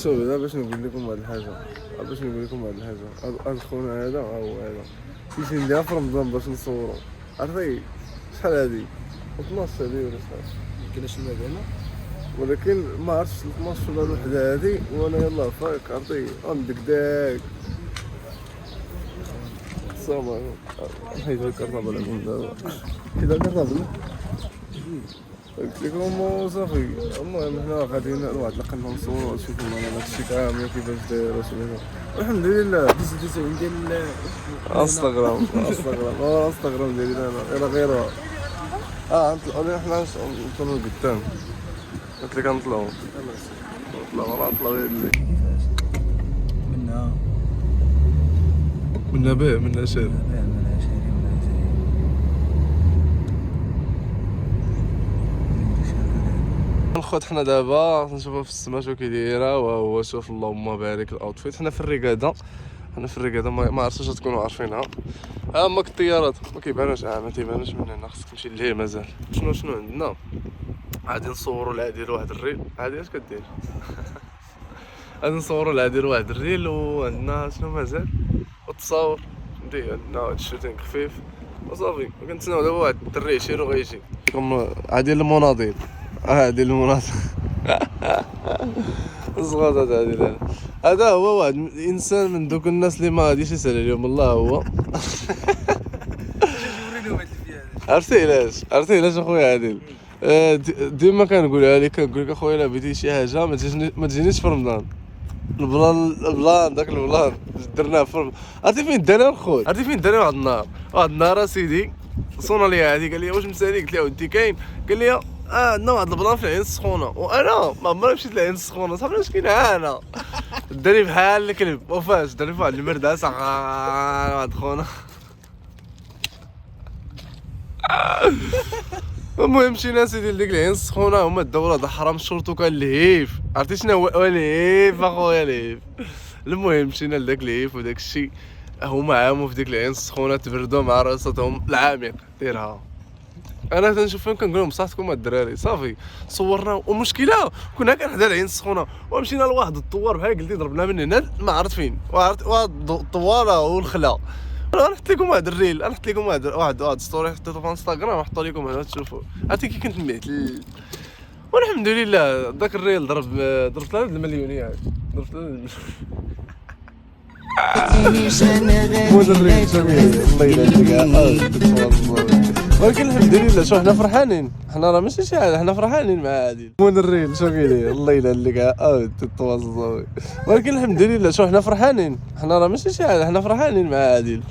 شوف لا باش نقول لكم هاد الحاجه، هاد خونا هذا ها هو هذا كيجي نديرها في رمضان باش نصورو، عرفتي شحال هادي 12 هادي ولا شحال كايناش المدينه، ولكن ما عرفتش 12 ولا الوحده هادي، وانا يلاه فايق عرفتي غندكداك السلام عليكم. حيت الكرطابه لكم دابا حيت الكرطابه قلت لكم صافي. المهم حنا غاديين لواحد القناه نصوروا نشوفوا معنا داكشي كامل كيفاش داير وسميتو. الحمد لله ديزاين ديال انستغرام ديالي انا غير نطلعوا حنا نطلعوا لقدام. قلت لك نطلعوا غير منا باع منا شاري. الخوت حنا دابا نشوفوا في السما شنو كيدايره، وهو شوف اللهم بارك الاوتفيت. حنا في الرقاده ما عرفتش واش تكونوا عارفينها. هاك الطيارات ما كيبانوش، ما تيبانوش من هنا، خصك تمشي لهيه مازال. شنو عندنا غادي نصوروا العادي لواحد الريل. عادي اش كدير غادي نصوروا العادي لواحد الريل، وعندنا شنو مازال والتصاور فهمتي. عندنا واحد الشوتينغ خفيف وصافي. كنتسناو دابا واحد الدري يشيرو غيجي لكم. عادي المناضل هادي المناضل صغاطات هادي. هذا هو واحد الانسان من دوك الناس اللي ما غاديش يسال عليهم الله هو. عرفتي علاش اخويا عادل؟ ديما كنقولها لك اخويا الا بغيتي شي حاجه ما تجينيش في رمضان. البلان داك البلان درناه في رمضان. عرفتي فين دانا خويا؟ واحد النهار اسيدي صونا لي هادي، قال لي واش مسالي؟ قلت له ودي كاين. قال لي عندنا واحد البلان في العين السخونه، وانا ما عمري مشيت للعين السخونه، صافي واش كاين انا داري بحال الكلب. وفاش داري فواحد المرداسه واحد خونا. المهم مشينا سيدي لديك العين السخونه، هما الدوله د حرام الشرطو كان لهيف. عرفتي شنو هو لهيف اخويا لهيف؟ المهم مشينا لداك الهيف وداك الشيء، هما عامو في ديك العين السخونه تبردوا مع راساتهم العامق ديرها. انا تنشوف فين كنقول لهم بصحتكم الدراري صافي. صورنا والمشكله كنا كنحدا العين السخونه ومشينا لواحد الطوار بحال قلتي ضربنا من هنا ما عرفت فين، واحد الطواره والخلا. انا نحط لكم واحد الريل، نحط لكم واحد ستوري حطيتو في انستغرام نحطو لكم هنا تشوفوا. عرفتي كي كنت مهتل، والحمد لله داك الريل ضرب 3 المليونيات. الله يلعن. ولكن الحمد لله شو حنا فرحانين، حنا راه ماشي شي حاجه، حنا فرحانين مع عادل. مون الريل شو كاين الله يلعن لك تتواصل. ولكن الحمد لله شو حنا فرحانين، حنا راه ماشي شي حاجه، حنا فرحانين مع عادل.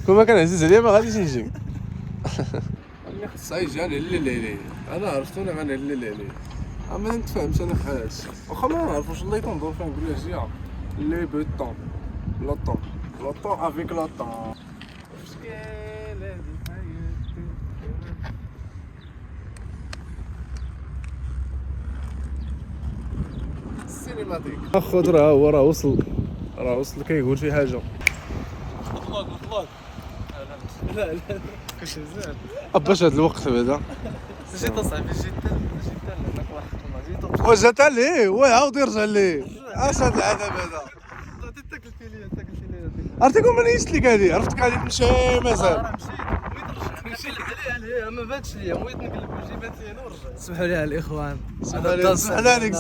كون ما كان عزيز عليا ما غاديش نجي. انا خصها يجي الليل، انا عرفتو انا غنهلل عليه، ما نتفاهمش انا في هذا الشيء. واخا ما نعرفوش الله يكون فين نقول له جيا لي بو طون لو طون افيك لو طون. السينماتيك اخوت راه وصل كيقول شي حاجه. الله لا كاش مزيان باش هاد الوقت بعدا جيت اصاحبي جيت لهناك واحد وجات عليه وعاود يرجع ليه. اش هاد العذاب هذا؟ انت قلتي لي عرفتيكم من يشت لك هادي، عرفتك غادي تمشي مازال مشيت عليه ما بانش ليا، بغيت نقلب جيباتي انا ورجعت. سمحوا لي الاخوان، سمحنا لك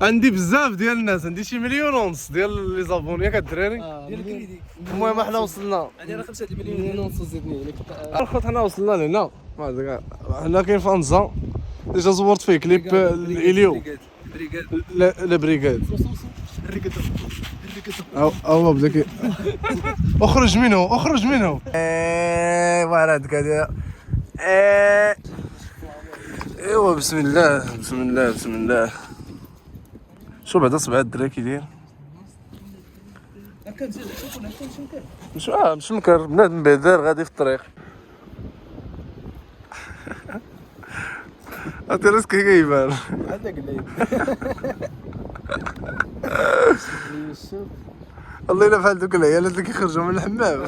عندي بزاف ديال الناس، عندي شي 1.5 مليون ديال لي زابوني ياك الدراري ديال الكريدي. المهم حنا وصلنا، عندي انا 5 مليون ونص وزيدني لك الخوت. حنا وصلنا لهنا حنا كاين في انزا ديجا صورت فيه كليب اليو لا بريغاد هو بدا اخرج منه وانا هذيك هذه ايوا بسم الله شو بعدا 7 الدراري كي داير مش منكر بنادم بهدار غادي في الطريق. عرفتي راسك كيبان هذاك الليل. الله الا بحال دوك العيالات اللي كيخرجوا من الحمام.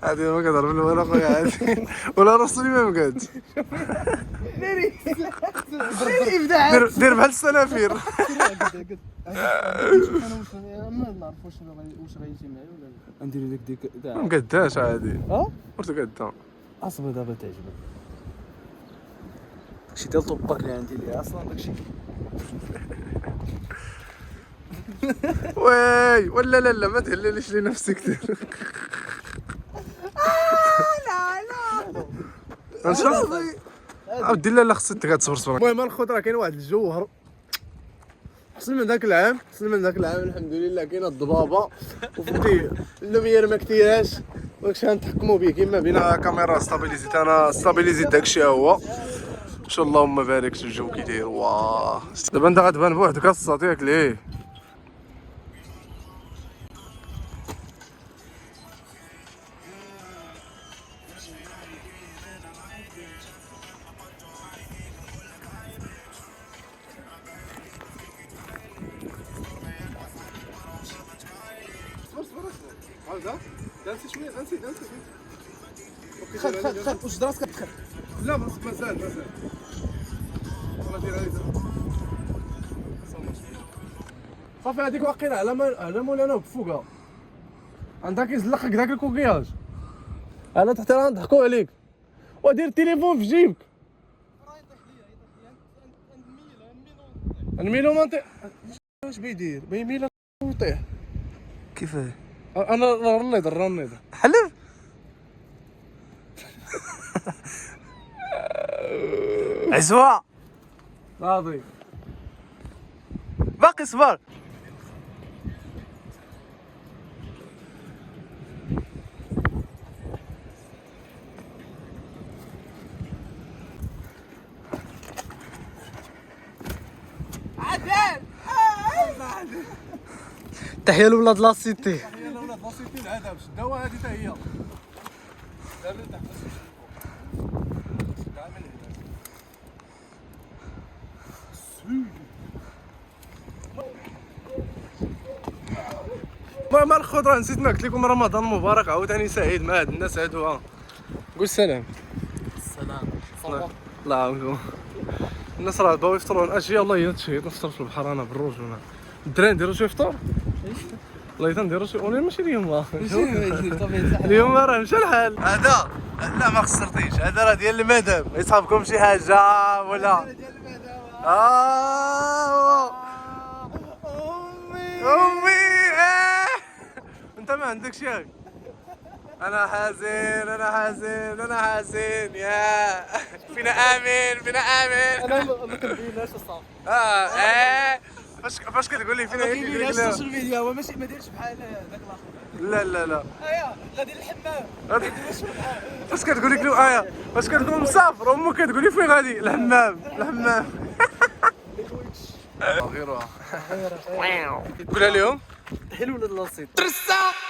عادي ما كضرب الورا خويا عادي ولا راسي ما مقاد دير بحال السنافير انا ما نعرف واش غيجي معايا ولا لا نديرو ديك ما مقاداش عادي اه واش قدا اصبر دابا تعجبك شي ديال طباك اللي عندي ليها اصلا داكشي وي ولا لا لا ما تهلليش لي نفسك دير لا نشوف عاودي لا خصك تصبر المهم الخضره كاين واحد الجوهر حسن من ذاك العام الحمد لله كاينه الضبابه وفهمتي اللوميير ما كثيراش وداكشي غنتحكموا به كيما بينا كاميرا ستابيليزيت انا ستابيليزيت داكشي هو ان شاء الله اللهم بارك الجو كي داير واه دابا انت غتبان بوحدك الصاط ياك ليه دانسي شويه دانسي خد واش دراسك كتخف لا مازال والله دير هذه صافي هذيك واقيلا على مولانا بفوقها عندك يزلقك داك الكوكياج انا تحت راه نضحكوا عليك ودير التليفون في جيبك نميلو منطق واش بيدير بيميل ويطيح كيفاه انا رنيض حلف عزوة راضي باقي صبر تحية لولاد لاسيتي يلا ولاد بسيطين العذاب شداوها هذه حتى هي دابا تحت المهم الخضره نسيت ناكل لكم رمضان مبارك عاوتاني سعيد مع هاد الناس هادو قول السلام السلام الله يعاونكم الناس راه بغاو يفطروا اجي الله يتشهيط نفطر في البحر انا بالروج هنا الدراري نديرو شي فطور والله تنديرو شي ولا ماشي اليوم اليوم راه مشى الحال هذا لا ما خسرتيش هذا راه ديال المدام يصحابكم شي حاجه ولا امي انت ما عندكش ياك انا حزين يا فينا امين انا ما كنبيناش الصافي فاش كتقول لي فينا ما هيك كاينش لا السوشيال ميديا هو ماشي ما ديرش بحال داك الاخر لا غادي للحمام فاش كتقول لك فاش كتكون مسافر امك كتقول لي فين غادي الحمام غير قولها لهم حلو ولاد لاسيتي ترسا